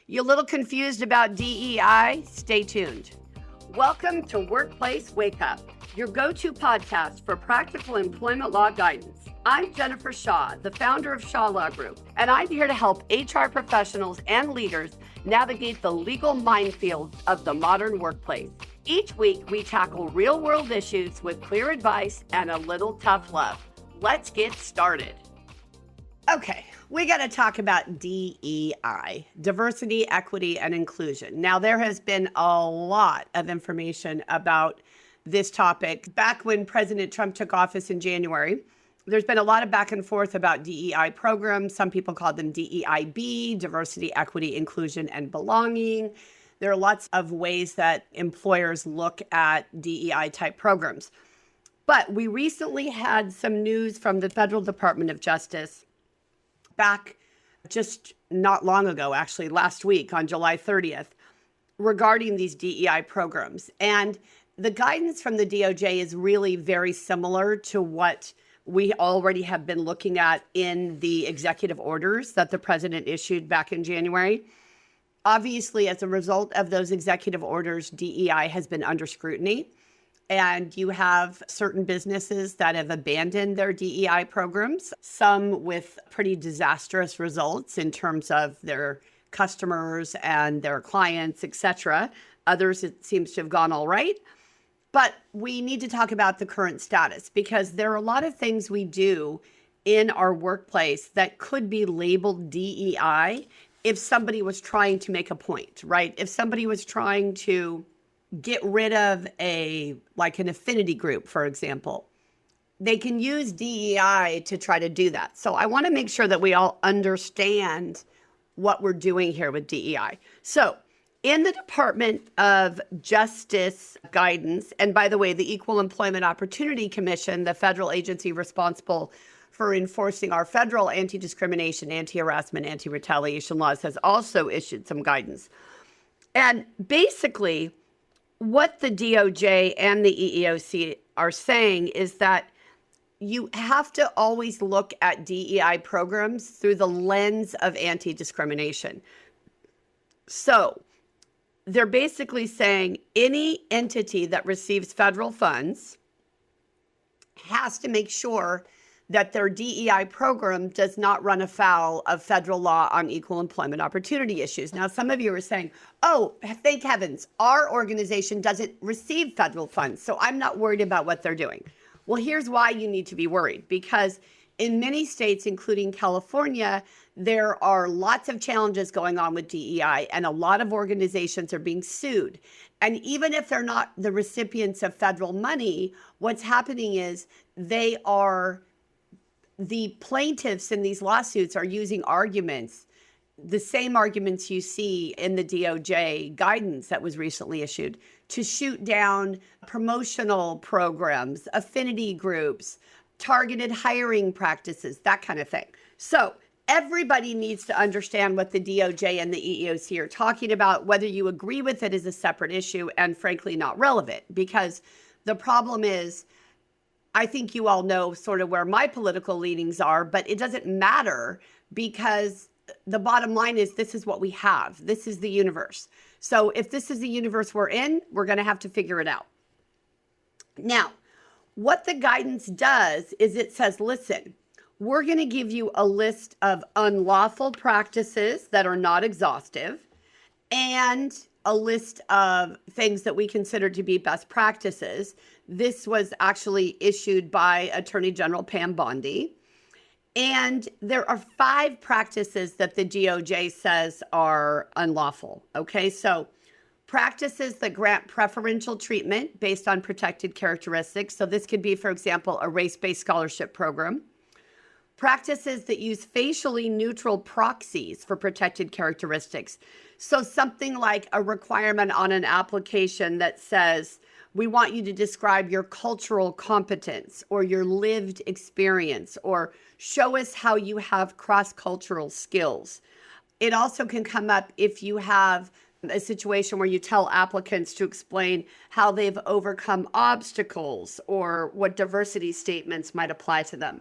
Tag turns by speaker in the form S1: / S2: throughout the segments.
S1: You a little confused about DEI? Stay tuned. Welcome to Workplace Wake Up, your go-to podcast for practical employment law guidance. I'm Jennifer Shaw, the founder of Shaw Law Group, and I'm here to help HR professionals and leaders navigate the legal minefield of the modern workplace. Each week, we tackle real-world issues with clear advice and a little tough love. Let's get started. Okay, we got to talk about DEI, diversity, equity, and inclusion. Now, there has been a lot of information about this topic. Back when President Trump took office in January, there's been a lot of back and forth about DEI programs. Some people call them DEIB, diversity, equity, inclusion, and belonging. There are lots of ways that employers look at DEI type programs. But we recently had some news from the Federal Department of Justice back just not long ago, actually last week on July 30th, regarding these DEI programs. And the guidance from the DOJ is really very similar to what we already have been looking at in the executive orders that the president issued back in January. Obviously, as a result of those executive orders, DEI has been under scrutiny. And you have certain businesses that have abandoned their DEI programs, some with pretty disastrous results in terms of their customers and their clients, et cetera. Others, it seems to have gone all right. But we need to talk about the current status because there are a lot of things we do in our workplace that could be labeled DEI if somebody was trying to make a point, right? If somebody was trying to get rid of an affinity group, for example, they can use DEI to try to do that. So I want to make sure that we all understand what we're doing here with DEI. So in the Department of Justice guidance, and by the way, the Equal Employment Opportunity Commission, the federal agency responsible for enforcing our federal anti-discrimination, anti-harassment, anti-retaliation laws, has also issued some guidance. And basically, what the DOJ and the EEOC are saying is that you have to always look at DEI programs through the lens of anti-discrimination. So they're basically saying any entity that receives federal funds has to make sure that their DEI program does not run afoul of federal law on equal employment opportunity issues. Now, some of you are saying, oh, thank heavens, our organization doesn't receive federal funds, so I'm not worried about what they're doing. Well, here's why you need to be worried, because in many states, including California, there are lots of challenges going on with DEI, and a lot of organizations are being sued. And even if they're not the recipients of federal money, what's happening is the plaintiffs in these lawsuits are using arguments, the same arguments you see in the DOJ guidance that was recently issued, to shoot down promotional programs, affinity groups, targeted hiring practices, that kind of thing. So everybody needs to understand what the DOJ and the EEOC are talking about. Whether you agree with it is a separate issue and frankly not relevant, because the problem is, I think you all know sort of where my political leanings are, but it doesn't matter because the bottom line is this is what we have. This is the universe. So if this is the universe we're in, we're going to have to figure it out. Now, what the guidance does is it says, listen, we're going to give you a list of unlawful practices that are not exhaustive and a list of things that we consider to be best practices. This was actually issued by Attorney General Pam Bondi. And there are 5 practices that the DOJ says are unlawful. Okay, so practices that grant preferential treatment based on protected characteristics. So this could be, for example, a race-based scholarship program. Practices that use facially neutral proxies for protected characteristics. So something like a requirement on an application that says, we want you to describe your cultural competence or your lived experience or show us how you have cross-cultural skills. It also can come up if you have a situation where you tell applicants to explain how they've overcome obstacles or what diversity statements might apply to them.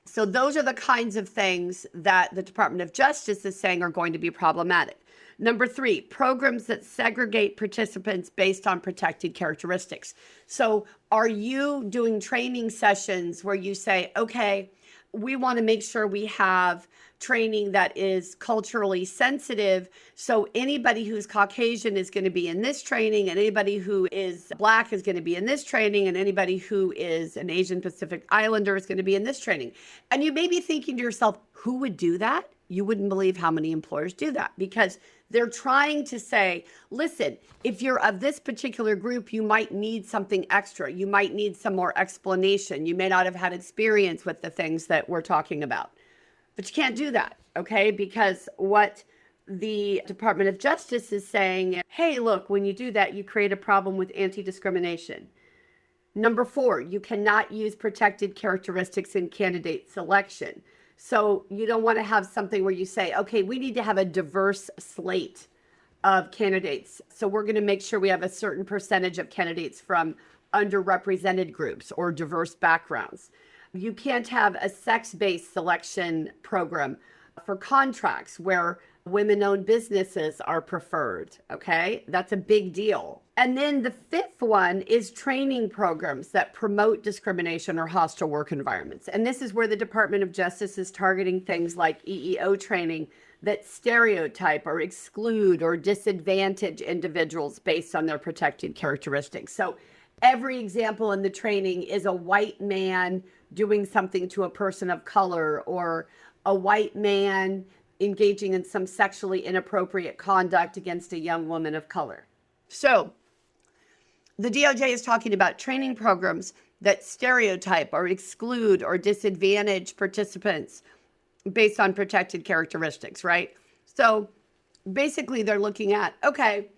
S1: So those are the kinds of things that the Department of Justice is saying are going to be problematic. Number 3, programs that segregate participants based on protected characteristics. So are you doing training sessions where you say, okay, we want to make sure we have training that is culturally sensitive. So anybody who's Caucasian is going to be in this training, and anybody who is Black is going to be in this training, and anybody who is an Asian Pacific Islander is going to be in this training. And you may be thinking to yourself, who would do that? You wouldn't believe how many employers do that, because they're trying to say, listen, if you're of this particular group, you might need something extra. You might need some more explanation. You may not have had experience with the things that we're talking about. But you can't do that, okay? Because what the Department of Justice is saying, hey, look, when you do that, you create a problem with anti-discrimination. Number 4, you cannot use protected characteristics in candidate selection. So you don't want to have something where you say, okay, we need to have a diverse slate of candidates. So we're going to make sure we have a certain percentage of candidates from underrepresented groups or diverse backgrounds. You can't have a sex-based selection program for contracts where women-owned businesses are preferred, okay? That's a big deal. And then the 5th one is training programs that promote discrimination or hostile work environments. And this is where the Department of Justice is targeting things like EEO training that stereotype or exclude or disadvantage individuals based on their protected characteristics. So every example in the training is a white man doing something to a person of color, or a white man engaging in some sexually inappropriate conduct against a young woman of color. So the DOJ is talking about training programs that stereotype or exclude or disadvantage participants based on protected characteristics, right? So basically they're looking at, okay,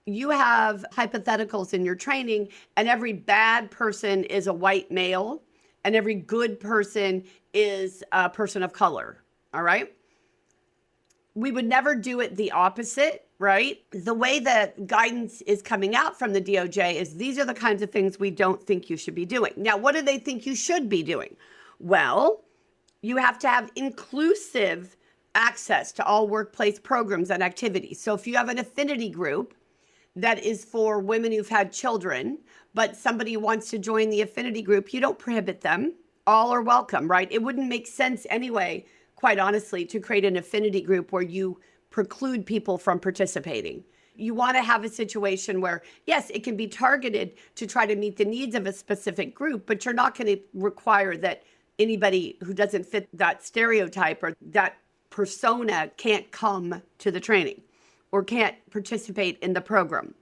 S1: you have hypotheticals in your training, and every bad person is a white male, and every good person is a person of color, all right? We would never do it the opposite, right? The way that guidance is coming out from the DOJ is these are the kinds of things we don't think you should be doing. Now, what do they think you should be doing? Well, you have to have inclusive access to all workplace programs and activities. So if you have an affinity group that is for women who've had children, but somebody wants to join the affinity group, you don't prohibit them. All are welcome, right? It wouldn't make sense anyway, quite honestly, to create an affinity group where you preclude people from participating. You want to have a situation where, yes, it can be targeted to try to meet the needs of a specific group, but you're not going to require that anybody who doesn't fit that stereotype or that persona can't come to the training or can't participate in the program.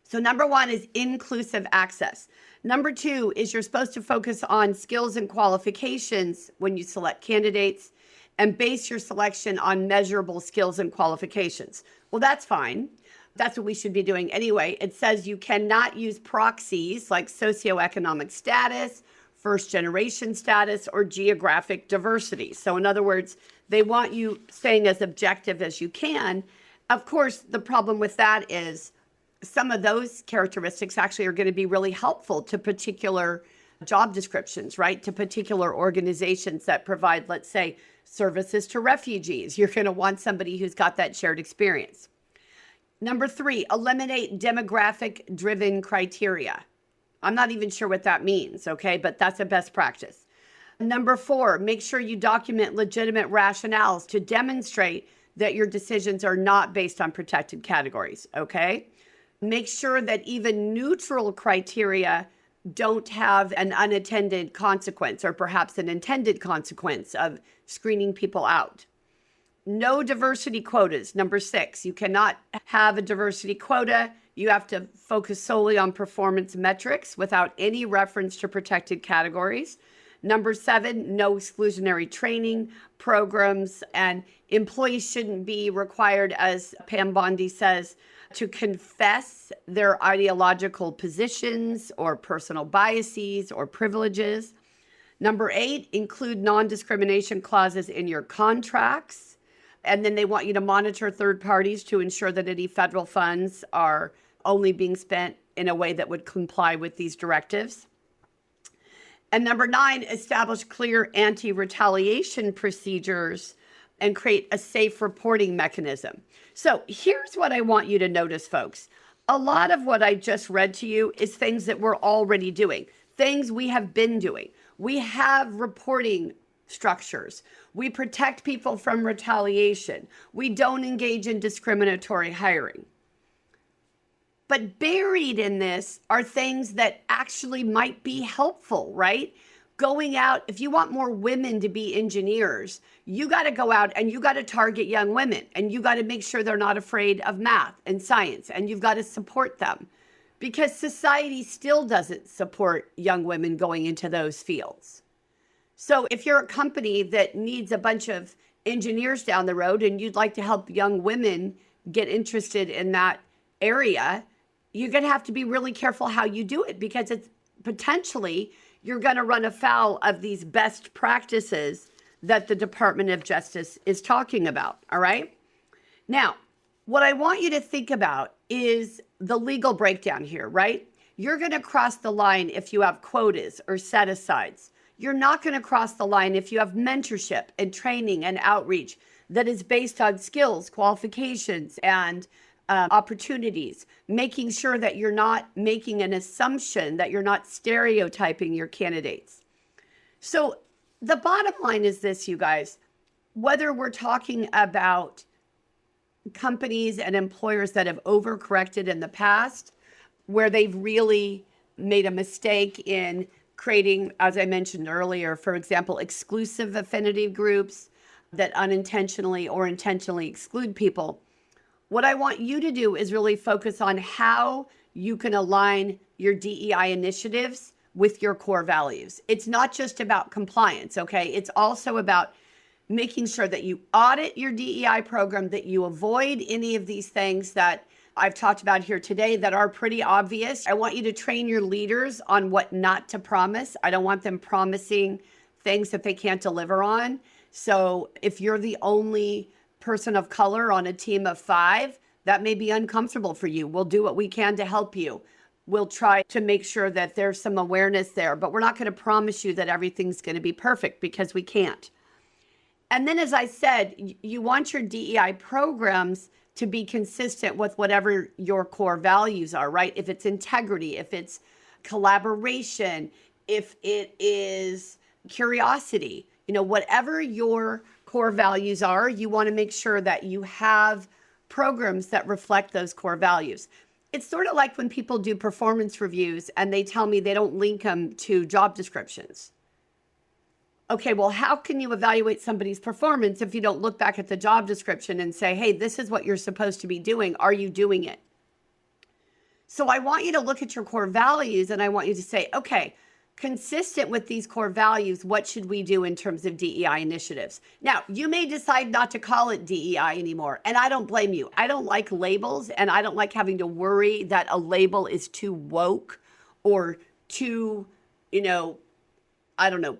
S1: So number 1 is inclusive access. Number 2 is you're supposed to focus on skills and qualifications when you select candidates and base your selection on measurable skills and qualifications. Well, that's fine. That's what we should be doing anyway. It says you cannot use proxies like socioeconomic status, first generation status, or geographic diversity. So in other words, they want you staying as objective as you can. Of course, the problem with that is some of those characteristics actually are going to be really helpful to particular job descriptions, right? To particular organizations that provide, let's say, services to refugees. You're going to want somebody who's got that shared experience. Number 3, eliminate demographic-driven criteria. I'm not even sure what that means, okay? But that's a best practice. Number 4, make sure you document legitimate rationales to demonstrate that your decisions are not based on protected categories, okay? Make sure that even neutral criteria don't have an unintended consequence or perhaps an intended consequence of screening people out. No diversity quotas. Number 6, you cannot have a diversity quota. You have to focus solely on performance metrics without any reference to protected categories. Number 7, no exclusionary training programs, and employees shouldn't be required, as Pam Bondi says, to confess their ideological positions or personal biases or privileges. Number 8, include non-discrimination clauses in your contracts. And then they want you to monitor third parties to ensure that any federal funds are only being spent in a way that would comply with these directives. And number 9, establish clear anti-retaliation procedures and create a safe reporting mechanism. So here's what I want you to notice, folks. A lot of what I just read to you is things that we're already doing, things we have been doing. We have reporting structures. We protect people from retaliation. We don't engage in discriminatory hiring. But buried in this are things that actually might be helpful, right? Going out, if you want more women to be engineers, you got to go out and you got to target young women, and you got to make sure they're not afraid of math and science, and you've got to support them, because society still doesn't support young women going into those fields. So if you're a company that needs a bunch of engineers down the road and you'd like to help young women get interested in that area, you're going to have to be really careful how you do it, because it's potentially you're going to run afoul of these best practices that the Department of Justice is talking about. All right. Now, what I want you to think about is the legal breakdown here, right? You're going to cross the line if you have quotas or set-asides. You're not going to cross the line if you have mentorship and training and outreach that is based on skills, qualifications, and opportunities, making sure that you're not making an assumption, that you're not stereotyping your candidates. So the bottom line is this, you guys, whether we're talking about companies and employers that have overcorrected in the past, where they've really made a mistake in creating, as I mentioned earlier, for example, exclusive affinity groups that unintentionally or intentionally exclude people. What I want you to do is really focus on how you can align your DEI initiatives with your core values. It's not just about compliance, okay? It's also about making sure that you audit your DEI program, that you avoid any of these things that I've talked about here today that are pretty obvious. I want you to train your leaders on what not to promise. I don't want them promising things that they can't deliver on. So if you're the only person of color on a team of 5, that may be uncomfortable for you. We'll do what we can to help you. We'll try to make sure that there's some awareness there, but we're not going to promise you that everything's going to be perfect, because we can't. And then, as I said, you want your DEI programs to be consistent with whatever your core values are, right? If it's integrity, if it's collaboration, if it is curiosity, whatever your core values are, you want to make sure that you have programs that reflect those core values. It's sort of like when people do performance reviews and they tell me they don't link them to job descriptions. Okay, well, how can you evaluate somebody's performance if you don't look back at the job description and say, hey, this is what you're supposed to be doing. Are you doing it? So I want you to look at your core values, and I want you to say, okay, consistent with these core values, what should we do in terms of DEI initiatives? Now, you may decide not to call it DEI anymore, and I don't blame you. I don't like labels, and I don't like having to worry that a label is too woke or too,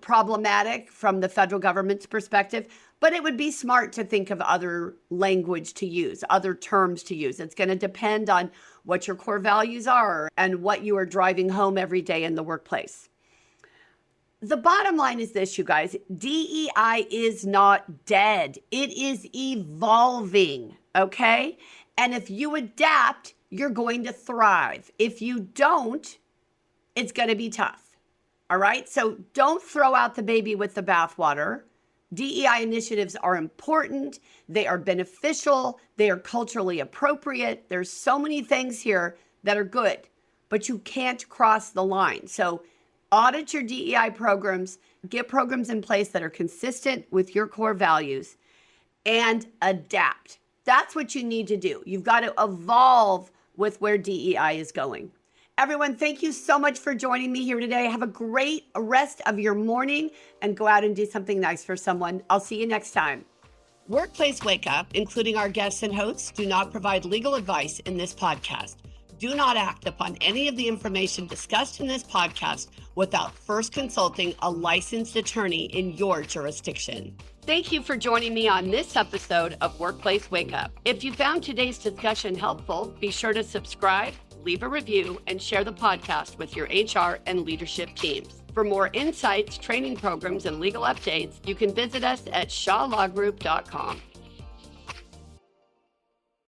S1: problematic from the federal government's perspective. But it would be smart to think of other language to use, other terms to use. It's going to depend on what your core values are and what you are driving home every day in the workplace. The bottom line is this, you guys, DEI is not dead. It is evolving, okay? And if you adapt, you're going to thrive. If you don't, it's going to be tough, all right? So don't throw out the baby with the bathwater. DEI initiatives are important. They are beneficial. They are culturally appropriate. There's so many things here that are good, but you can't cross the line. So audit your DEI programs, get programs in place that are consistent with your core values, and adapt. That's what you need to do. You've got to evolve with where DEI is going. Everyone, thank you so much for joining me here today. Have a great rest of your morning and go out and do something nice for someone. I'll see you next time. Workplace Wake Up, including our guests and hosts, do not provide legal advice in this podcast. Do not act upon any of the information discussed in this podcast without first consulting a licensed attorney in your jurisdiction. Thank you for joining me on this episode of Workplace Wake Up. If you found today's discussion helpful, be sure to subscribe, leave a review, and share the podcast with your HR and leadership teams. For more insights, training programs, and legal updates, you can visit us at shawlawgroup.com.